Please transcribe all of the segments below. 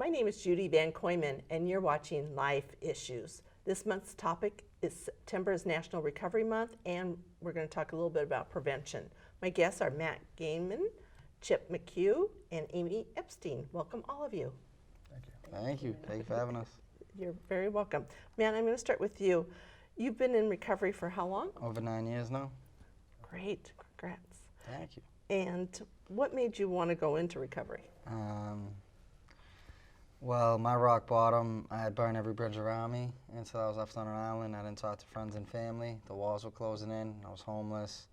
My name is Judie Vankooiman, and you're watching Life Issues. This month's topic is September is National Recovery Month, and we're going to talk a little bit about prevention. My guests are Matt Gaiman, Chip McHugh, and Amy Epstein. Welcome, all of you. Thank you. Thank you. Thank you for having us. You're very welcome. Matt, I'm going to start with you. You've been in recovery for how long? Over 9 years now. Great. Congrats. Thank you. And what made you want to go into recovery? Well, my rock bottom, I had burned every bridge around me until I was left on an island. I didn't talk to friends and family. The walls were closing in. I was homeless.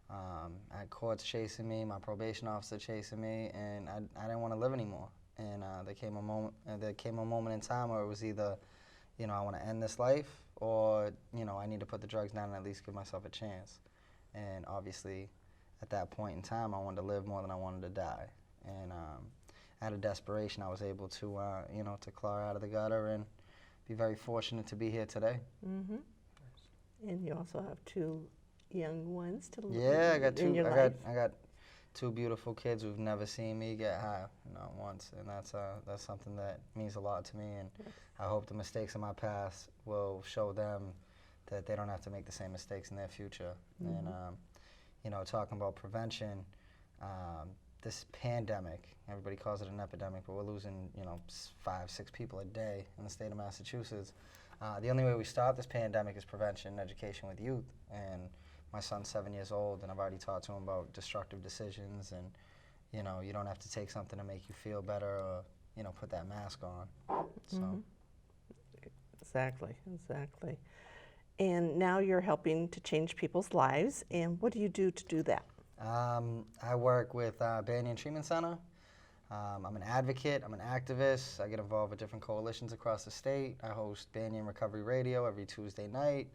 I had courts chasing me, my probation officer chasing me, and I didn't want to live anymore. And there came a moment in time where it was either, I want to end this life, or I need to put the drugs down and at least give myself a chance. And obviously, at that point in time, I wanted to live more than I wanted to die. And out of desperation, I was able to, to claw out of the gutter and be very fortunate to be here today. Mm-hmm. And you also have two young ones to live Yeah, I got two. in your life. I got two beautiful kids who've never seen me get high, not once, and that's something that means a lot to me. And Yes. I hope the mistakes in my past will show them that they don't have to make the same mistakes in their future. Mm-hmm. And talking about prevention, this pandemic, everybody calls it an epidemic, but we're losing 5, 6 people a day in the state of Massachusetts. The only way we stop this pandemic is prevention and education with youth. And my son's 7 years old, and I've already talked to him about destructive decisions, and you don't have to take something to make you feel better, or put that mask on. So. Mm-hmm. Exactly. And now you're helping to change people's lives, and what do you do to do that? I work with Banyan Treatment Center. I'm an advocate, I'm an activist. I get involved with different coalitions across the state. I host Banyan Recovery Radio every Tuesday night.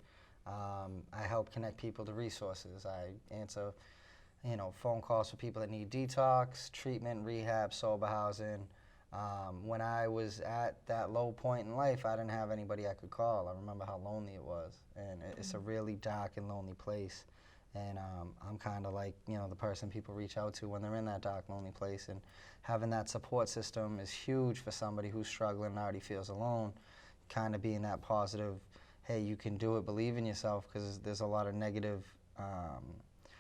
I help connect people to resources. I answer, phone calls for people that need detox, treatment, rehab, sober housing. When I was at that low point in life, I didn't have anybody I could call. I remember how lonely it was, and it's a really dark and lonely place. And I'm kind of like, the person people reach out to when they're in that dark, lonely place. And having that support system is huge for somebody who's struggling and already feels alone. Kind of being that positive, hey, you can do it, believe in yourself, because there's a lot of negative,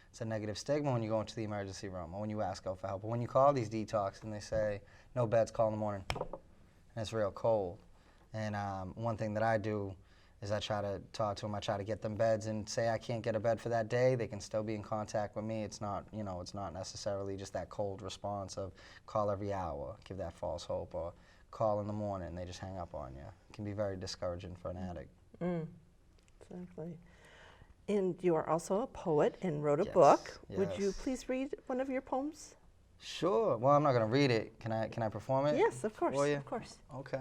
it's a negative stigma when you go into the emergency room or when you ask out for help. But when you call these detox and they say, no beds, call in the morning, and it's real cold. And one thing that I do is I try to talk to them, I try to get them beds, and say I can't get a bed for that day, they can still be in contact with me. It's not, it's not necessarily just that cold response of call every hour, give that false hope, or call in the morning and they just hang up on you. It can be very discouraging for an addict. Exactly. And you are also a poet and wrote a Yes, book. Would you yes. please read one of your poems? Sure. Well, I'm not going to read it. Can I perform it? Yes, of course. for you? Of course. Okay.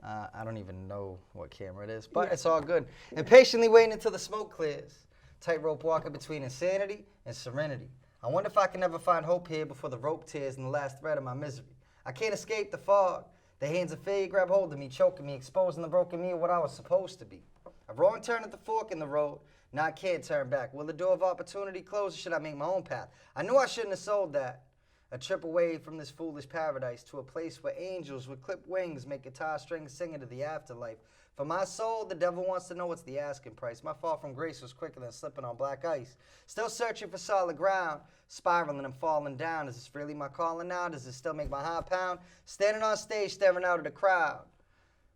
I don't even know what camera it is, but it's all good. Impatiently waiting until the smoke clears. Tightrope walking between insanity and serenity. I wonder if I can ever find hope here before the rope tears and the last thread of my misery. I can't escape the fog. The hands of failure grab hold of me, choking me, exposing the broken me of what I was supposed to be. A wrong turn at the fork in the road. Now I can't turn back. Will the door of opportunity close, or should I make my own path? I knew I shouldn't have sold that. A trip away from this foolish paradise to a place where angels with clipped wings make guitar strings sing into the afterlife. For my soul, the devil wants to know what's the asking price. My fall from grace was quicker than slipping on black ice. Still searching for solid ground, spiraling and falling down. Is this really my calling now? Does it still make my heart pound? Standing on stage, staring out at the crowd.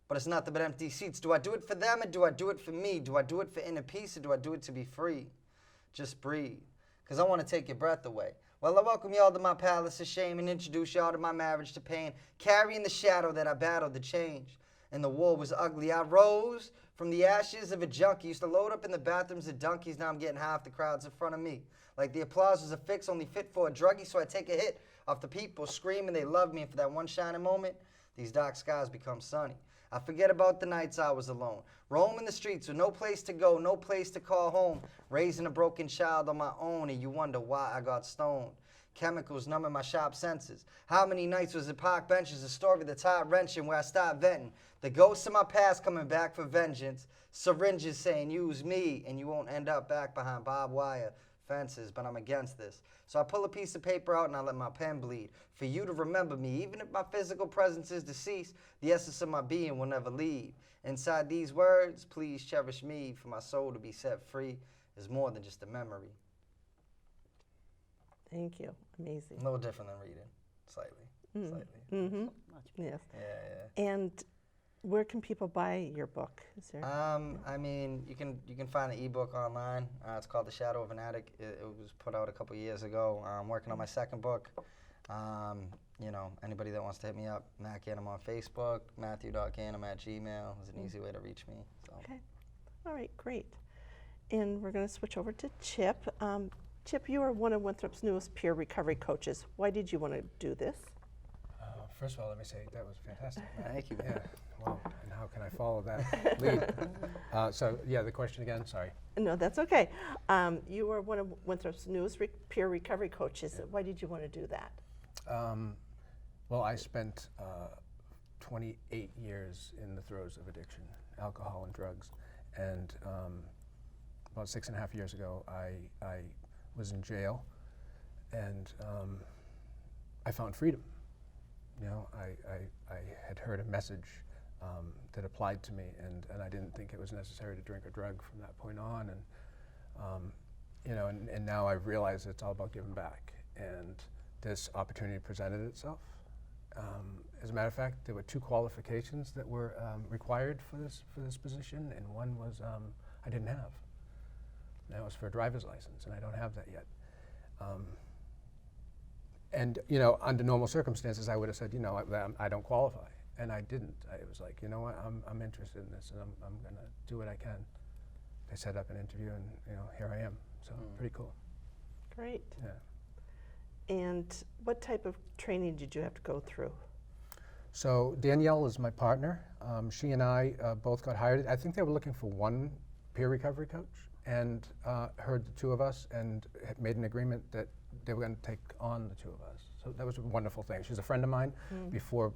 But it's nothing but empty seats. Do I do it for them, or do I do it for me? Do I do it for inner peace, or do I do it to be free? Just breathe, because I want to take your breath away. Well, I welcome y'all to my palace of shame and introduce y'all to my marriage to pain, carrying the shadow that I battled to change. And the war was ugly. I rose from the ashes of a junkie. Used to load up in the bathrooms of donkeys. Now I'm getting half the crowds in front of me. Like the applause was a fix only fit for a druggie, so I take a hit off the people screaming they love me. And for that one shining moment, these dark skies become sunny. I forget about the nights I was alone, roaming the streets with no place to go, no place to call home, raising a broken child on my own, and you wonder why I got stoned. Chemicals numbing my sharp senses. How many nights was it park benches, a story that's heart-wrenching where I stopped venting. The ghosts of my past coming back for vengeance, syringes saying use me, and you won't end up back behind barbed wire, fences, but I'm against this. So I pull a piece of paper out and I let my pen bleed. For you to remember me, even if my physical presence is deceased, the essence of my being will never leave. Inside these words, please cherish me, for my soul to be set free is more than just a memory. Thank you. Amazing. A little different than reading, slightly. Mm-hmm. Yes. Yeah. And where can people buy your book? Is there? I mean, you can find the ebook online. It's called The Shadow of an Addict. It was put out a couple years ago. I'm working on my second book. You know, anybody that wants to hit me up, Matt Ganem on Facebook, Matthew.Ganem@gmail is an easy way to reach me. So. Okay. All right, great. And we're going to switch over to Chip. Chip, you are one of Winthrop's newest peer recovery coaches. Why did you want to do this? First of all, let me say that was fantastic. Thank you. Yeah. Wow. And how can I follow that lead? So yeah, the question again. Sorry. No, that's okay. You are one of Winthrop's newest peer recovery coaches. Yeah. Why did you want to do that? Well, I spent 28 years in the throes of addiction, alcohol and drugs, and about 6.5 years ago, I was in jail, and I found freedom. You know, I had heard a message that applied to me, and I didn't think it was necessary to drink or drug from that point on, and you know, and now I realize it's all about giving back, and this opportunity presented itself. As a matter of fact, there were 2 qualifications that were required for this position, and one was I didn't have. That was for a driver's license, and I don't have that yet. And you know, under normal circumstances, I would have said, you know, I don't qualify, and I didn't. I was like, you know what, I'm interested in this, and I'm gonna do what I can. They set up an interview, and you know, here I am. So pretty cool. Great. Yeah. And what type of training did you have to go through? So Danielle is my partner. She and I both got hired. I think they were looking for one peer recovery coach, and heard the 2 of us and had made an agreement that they were going to take on the 2 of us. So that was a wonderful thing. She's a friend of mine before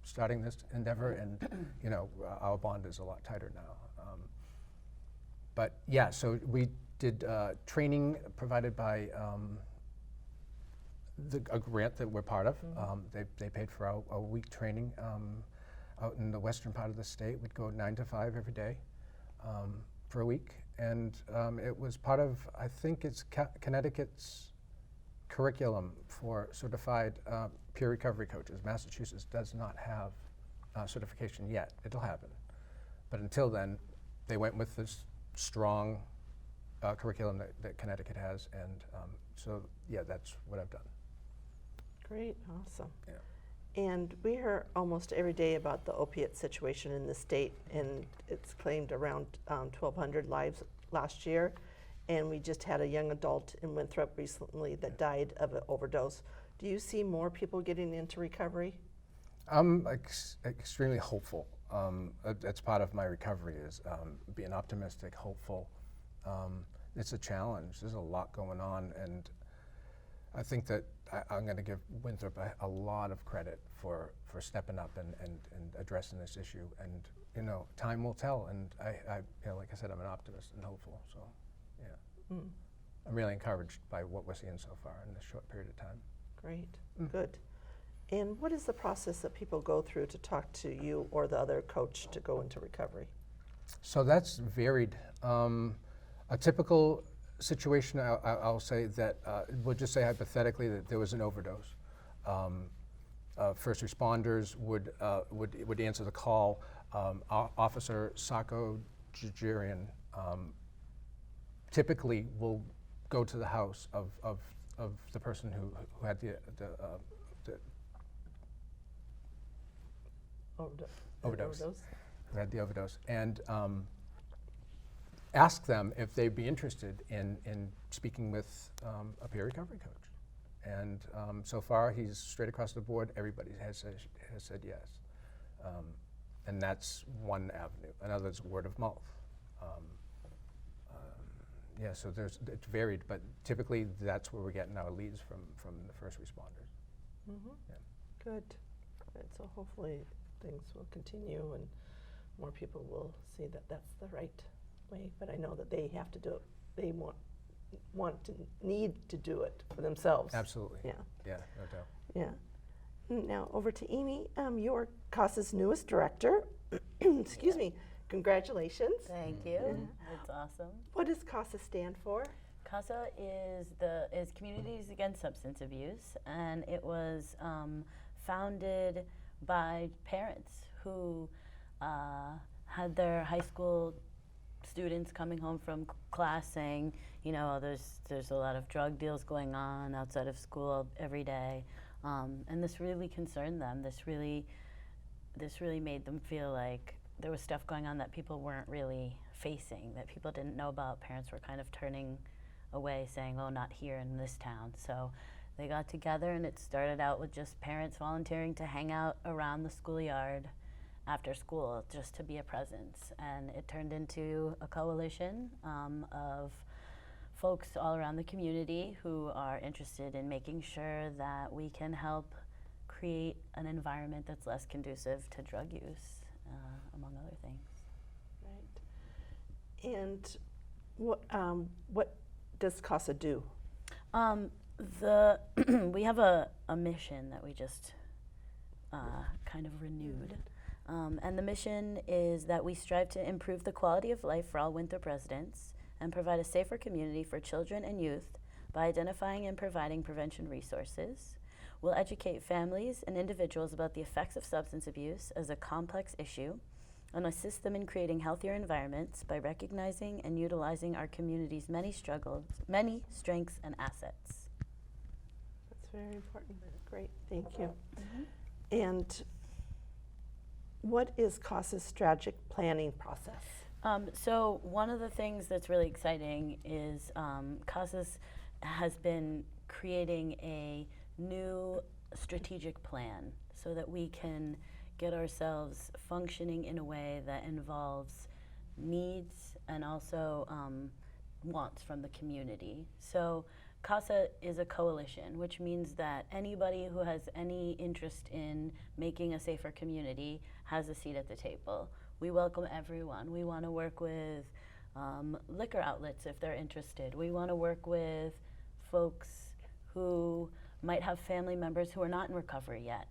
starting this endeavor, and you know, our bond is a lot tighter now. But yeah, so we did training provided by a grant that we're part of. They paid for our week training out in the western part of the state. We'd go 9 to 5 every day for a week, and it was part of, I think it's Connecticut's curriculum for certified peer recovery coaches. Massachusetts does not have certification yet. It'll happen, but until then, they went with this strong curriculum that Connecticut has, and so yeah, that's what I've done. Great, awesome. Yeah. And we hear almost every day about the opiate situation in the state, and it's claimed around 1,200 lives last year. And we just had a young adult in Winthrop recently that died of an overdose. Do you see more people getting into recovery? I'm extremely hopeful. That's part of my recovery, is being optimistic, hopeful. It's a challenge. There's a lot going on, and I think that I'm going to give Winthrop a lot of credit for stepping up and addressing this issue. And you know, time will tell. And I you know, like I said, I'm an optimist and hopeful. So, yeah, I'm really encouraged by what we're seeing so far in this short period of time. Great, good. And what is the process that people go through to talk to you or the other coach to go into recovery? So that's varied. A typical situation, I'll say that, we'll just say hypothetically that there was an overdose. First responders would answer the call. Officer Sako Jujirian typically will go to the house of the person who had the overdose. Who had the overdose, and ask them if they'd be interested in speaking with a peer recovery coach. And so far, he's straight across the board. Everybody has said yes. And that's one avenue. Another is word of mouth. Yeah, so it's varied, but typically that's where we're getting our leads from the first responders. Mm-hmm. Yeah. Good. So hopefully things will continue and more people will see that that's the right way. But I know that they have to do it. They want need to do it for themselves. Absolutely. Yeah. Yeah, no doubt. Yeah. Now over to Amy. You're CASA's newest director. Excuse me. Congratulations. Thank you. It's awesome. What does CASA stand for? CASA is Communities Against Substance Abuse, and it was founded by parents who had their high school students coming home from class saying, you know, there's a lot of drug deals going on outside of school every day, and this really concerned them. This really made them feel like there was stuff going on that people weren't really facing, that people didn't know about. Parents were kind of turning away, saying, oh, not here in this town. So they got together, and it started out with just parents volunteering to hang out around the schoolyard after school just to be a presence. And it turned into a coalition of folks all around the community who are interested in making sure that we can help create an environment that's less conducive to drug use, among other things. Right. And what does CASA do? We have a mission that we just kind of renewed. And the mission is that we strive to improve the quality of life for all Winthrop residents and provide a safer community for children and youth by identifying and providing prevention resources. We'll educate families and individuals about the effects of substance abuse as a complex issue and assist them in creating healthier environments by recognizing and utilizing our community's many strengths and assets. That's very important. Great, thank you. And what is CASA's strategic planning process? So one of the things that's really exciting is CASA has been creating a new strategic plan so that we can get ourselves functioning in a way that involves needs and also wants from the community. So CASA is a coalition, which means that anybody who has any interest in making a safer community has a seat at the table. We welcome everyone. We want to work with liquor outlets if they're interested. We want to work with folks who might have family members who are not in recovery yet.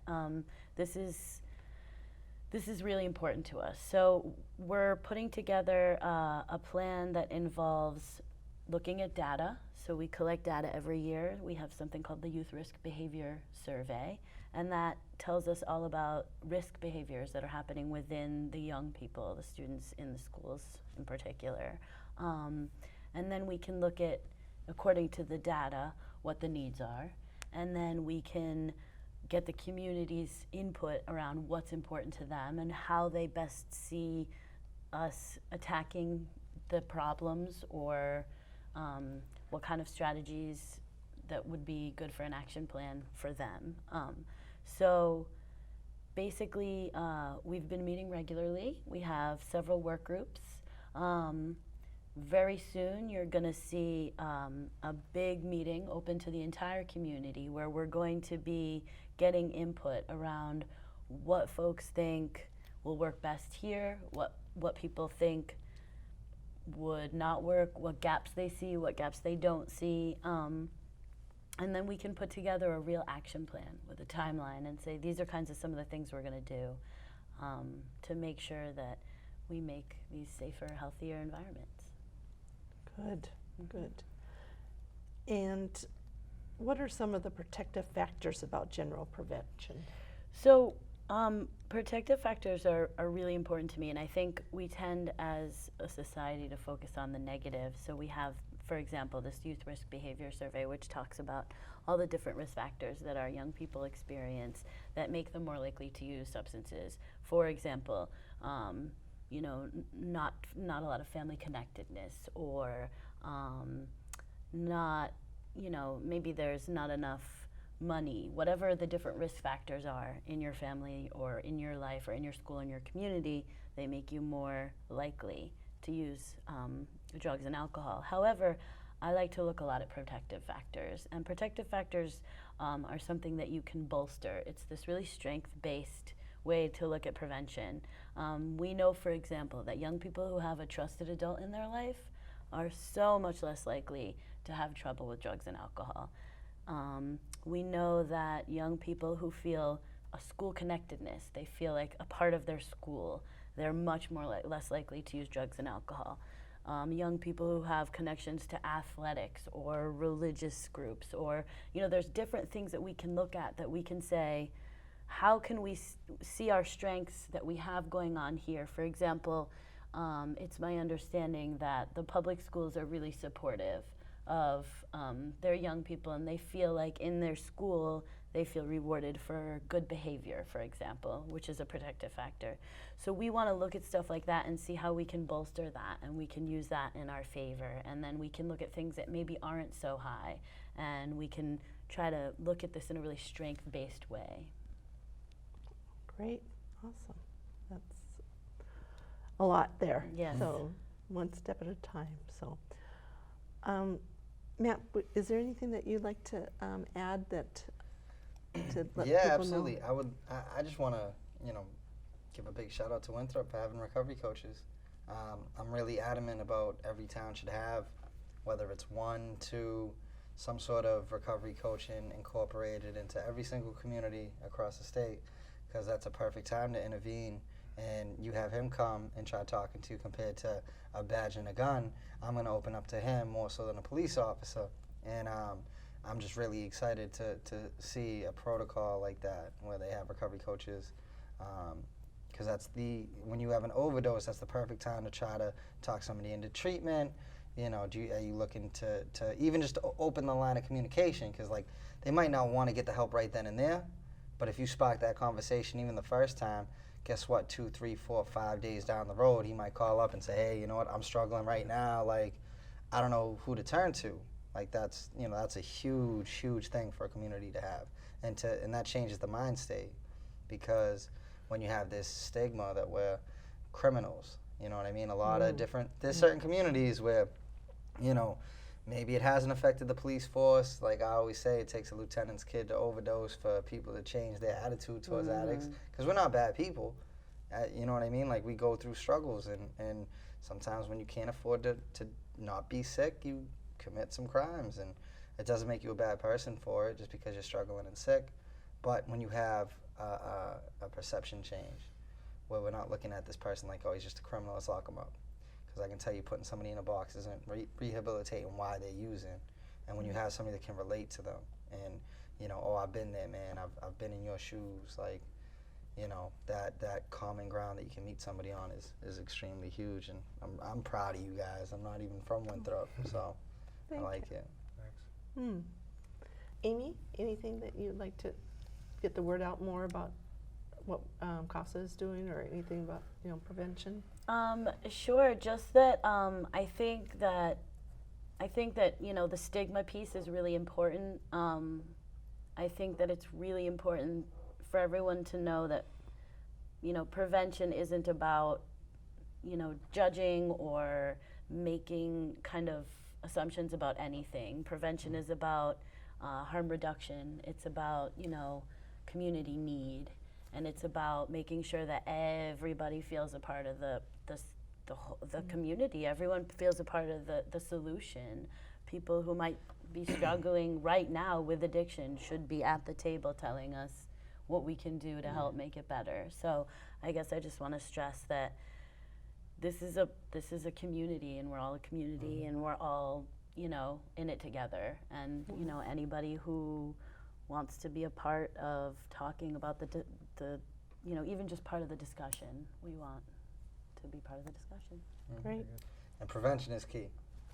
This is really important to us. So we're putting together a plan that involves looking at data. So we collect data every year. We have something called the Youth Risk Behavior Survey, and that tells us all about risk behaviors that are happening within the young people, the students in the schools in particular. And then we can look at, according to the data, what the needs are, and then we can get the community's input around what's important to them and how they best see us attacking the problems, or what kind of strategies that would be good for an action plan for them. So basically, we've been meeting regularly. We have several work groups. Very soon, you're going to see a big meeting open to the entire community where we're going to be getting input around what folks think will work best here, what people think would not work, what gaps they see, what gaps they don't see. And then we can put together a real action plan with a timeline and say these are kinds of some of the things we're going to do to make sure that we make these safer, healthier environments. Good, good. And what are some of the protective factors about general prevention? So protective factors are really important to me, and I think we tend as a society to focus on the negative. So we have, for example, this Youth Risk Behavior Survey, which talks about all the different risk factors that our young people experience that make them more likely to use substances. For example, you know, not a lot of family connectedness, or not, you know, maybe there's not enough money, whatever the different risk factors are in your family or in your life or in your school and your community, they make you more likely to use drugs and alcohol. However, I like to look a lot at protective factors, and protective factors are something that you can bolster. It's this really strength-based way to look at prevention. We know, for example, that young people who have a trusted adult in their life are so much less likely to have trouble with drugs and alcohol. We know that young people who feel a school connectedness, they feel like a part of their school, they're much more less likely to use drugs and alcohol. Young people who have connections to athletics or religious groups, or, you know, there's different things that we can look at that we can say, how can we see our strengths that we have going on here? For example, it's my understanding that the public schools are really supportive of their young people, and they feel like in their school they feel rewarded for good behavior, for example, which is a protective factor. So we want to look at stuff like that and see how we can bolster that, and we can use that in our favor. And then we can look at things that maybe aren't so high, and we can try to look at this in a really strength-based way. Great, awesome. That's a lot there. Yes. So one step at a time. So, Matt, is there anything that you'd like to add that to let Yeah, people absolutely. know? I just want to, give a big shout out to Winthrop for having recovery coaches. I'm really adamant about every town should have, whether it's 1, 2, some sort of recovery coaching incorporated into every single community across the state, because that's a perfect time to intervene. And you have him come and try talking to you compared to a badge and a gun. I'm going to open up to him more so than a police officer. And I'm just really excited to see a protocol like that where they have recovery coaches. Because when you have an overdose, that's the perfect time to try to talk somebody into treatment. Are you looking to even just open the line of communication? Because like they might not want to get the help right then and there, but if you spark that conversation even the first time, guess what? 2, 3, 4, 5 days down the road, he might call up and say, "Hey, you know what? I'm struggling right now. Like, I don't know who to turn to." Like that's a huge, huge thing for a community to have, and that changes the mind state, because when you have this stigma that we're criminals, you know what I mean? A lot of there's certain communities where, maybe it hasn't affected the police force. Like I always say, it takes a lieutenant's kid to overdose for people to change their attitude towards addicts, because we're not bad people. You know what I mean? Like we go through struggles, and sometimes when you can't afford to not be sick, you commit some crimes, and it doesn't make you a bad person for it just because you're struggling and sick. But when you have a perception change, where we're not looking at this person like, oh, he's just a criminal, let's lock him up. Because I can tell you putting somebody in a box isn't rehabilitating why they're using. And when you have somebody that can relate to them, and, oh, I've been there, man, I've been in your shoes, like, that common ground that you can meet somebody on is extremely huge. And I'm proud of you guys. I'm not even from Winthrop, so I like it. Thanks. Amy, anything that you'd like to get the word out more about what Casa is doing, or anything about prevention? Sure. Just that I think that the stigma piece is really important. I think that it's really important for everyone to know that prevention isn't about judging or making kind of assumptions about anything. Prevention is about harm reduction. It's about community need, and it's about making sure that everybody feels a part of the community. Everyone feels a part of the solution. People who might be struggling right now with addiction should be at the table telling us what we can do to help make it better. So I guess I just want to stress that this is a community, and we're all a community, and we're all in it together. And anybody who wants to be a part of talking about the even just part of the discussion, we want to be part of the discussion. Great. And prevention is key.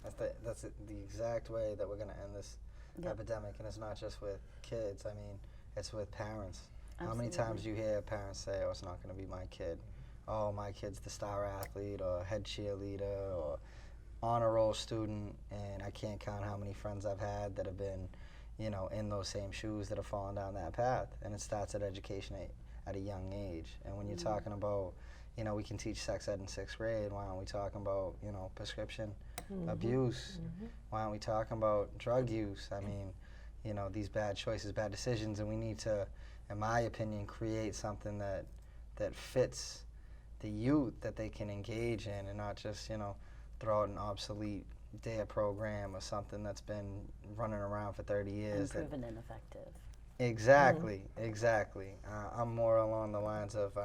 That's the exact way that we're going to end this epidemic. And it's not just with kids. I mean, it's with parents. Absolutely. How many times do you hear parents say, "Oh, it's not going to be my kid. Oh, my kid's the star athlete or head cheerleader or honor roll student," and I can't count how many friends I've had that have been, in those same shoes that have fallen down that path. And it starts at education at a young age. And when you're talking about, we can teach sex ed in 6th grade, why aren't we talking about, prescription abuse? Why aren't we talking about drug use? I mean, these bad choices, bad decisions, and we need to, in my opinion, create something that fits the youth that they can engage in, and not just, throw out an obsolete, DARE program or something that's been running around for 30 years. And proven ineffective. Exactly, exactly. I'm more along the lines of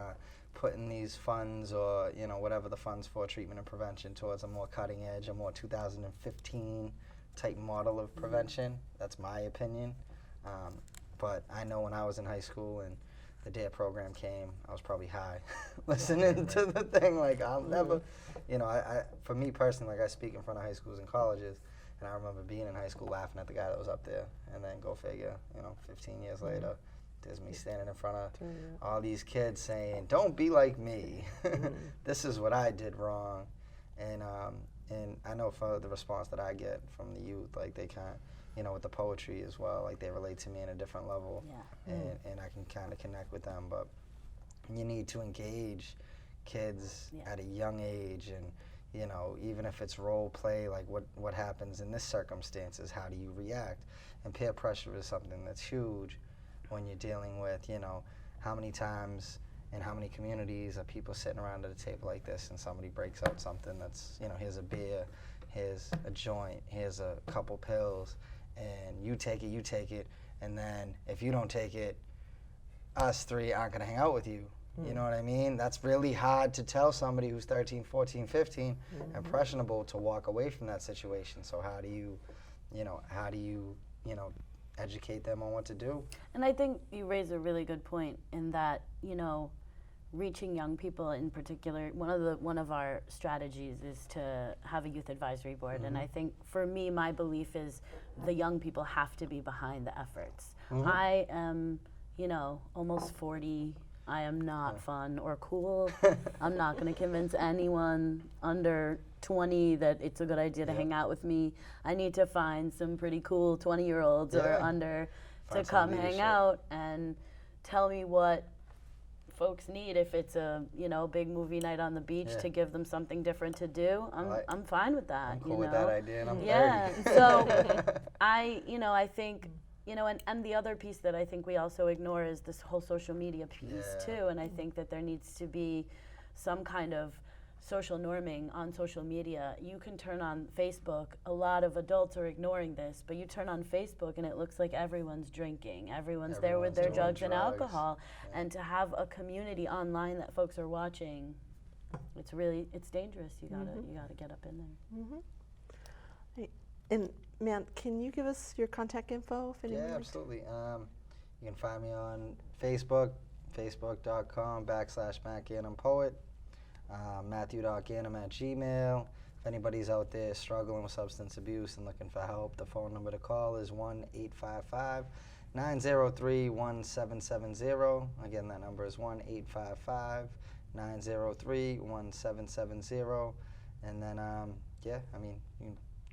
putting these funds, or whatever the funds for treatment and prevention, towards a more cutting edge, a more 2015 type model of prevention. That's my opinion. But I know when I was in high school and the DARE program came, I was probably high listening to the thing. Like, I'll never, for me personally, like, I speak in front of high schools and colleges, and I remember being in high school laughing at the guy that was up there, and then go figure, 15 years later, there's me standing in front of all these kids saying, don't be like me. This is what I did wrong. And I know for the response that I get from the youth, like, they kind of, with the poetry as well, like, they relate to me in a different level, and I can kind of connect with them. But you need to engage kids at a young age, and even if it's role play, like what happens in this circumstances, how do you react? And peer pressure is something that's huge when you're dealing with, how many times in how many communities are people sitting around at a table like this and somebody breaks out something that's, here's a beer, here's a joint, here's a couple pills, and you take it, and then if you don't take it, us three aren't going to hang out with you. You know what I mean? That's really hard to tell somebody who's 13, 14, 15, impressionable, to walk away from that situation. So how do you educate them on what to do? And I think you raise a really good point in that, reaching young people in particular, one of our strategies is to have a youth advisory board. And I think for me, my belief is the young people have to be behind the efforts. I am, almost 40. I am not fun or cool. I'm not going to convince anyone under 20 that it's a good idea to hang out with me. I need to find some pretty cool 20-year-olds or under to come hang out and tell me what folks need. If it's a big movie night on the beach, to give them something different to do, I'm fine with that. I'm cool with that idea, and I'm 30. So I think. And the other piece that I think we also ignore is this whole social media piece too. And I think that there needs to be some kind of social norming on social media. You can turn on Facebook. A lot of adults are ignoring this, but you turn on Facebook and it looks like everyone's drinking. Everyone's there with their drugs and alcohol. And to have a community online that folks are watching, it's dangerous. You gotta get up in there. Hey, and Matt, can you give us your contact info? If anyone Absolutely. You can find me on Facebook, facebook.com/MattGannonPoet, Matthew.Gannam@gmail. If anybody's out there struggling with substance abuse and looking for help, the phone number to call is 1-855-903-1770. Again, that number is 1-855-903-1770. And then, you can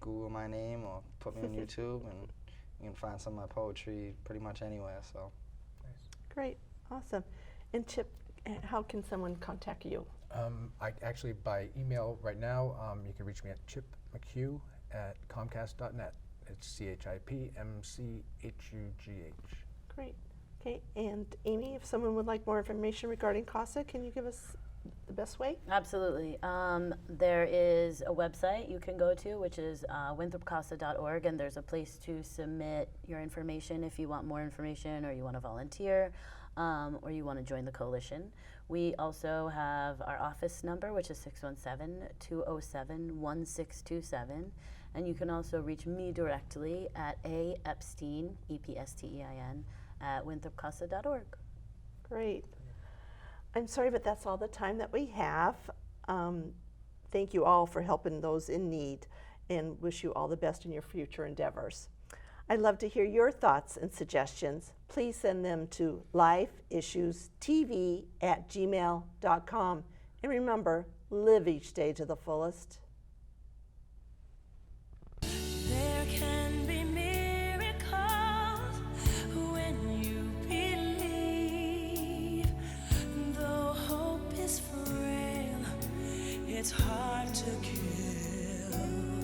Google my name or put me on YouTube, and you can find some of my poetry pretty much anywhere. So, Great, awesome. And Chip, how can someone contact you? I actually, by email right now, you can reach me at chipmchugh@comcast.net. It's CHIPMCHUGH. Great. Okay, and Amy, if someone would like more information regarding CASA, can you give us the best way? Absolutely. There is a website you can go to, which is winthropcasa.org, and there's a place to submit your information if you want more information, or you want to volunteer, or you want to join the coalition. We also have our office number, which is 617-207-1627, and you can also reach me directly at Epstein, EPSTEIN, at winthropcasa.org. Great. I'm sorry, but that's all the time that we have. Thank you all for helping those in need, and wish you all the best in your future endeavors. I'd love to hear your thoughts and suggestions. Please send them to lifeissuestv@gmail.com. And remember, live each day to the fullest. There can be miracles when you believe. Though hope is frail, it's hard to kill.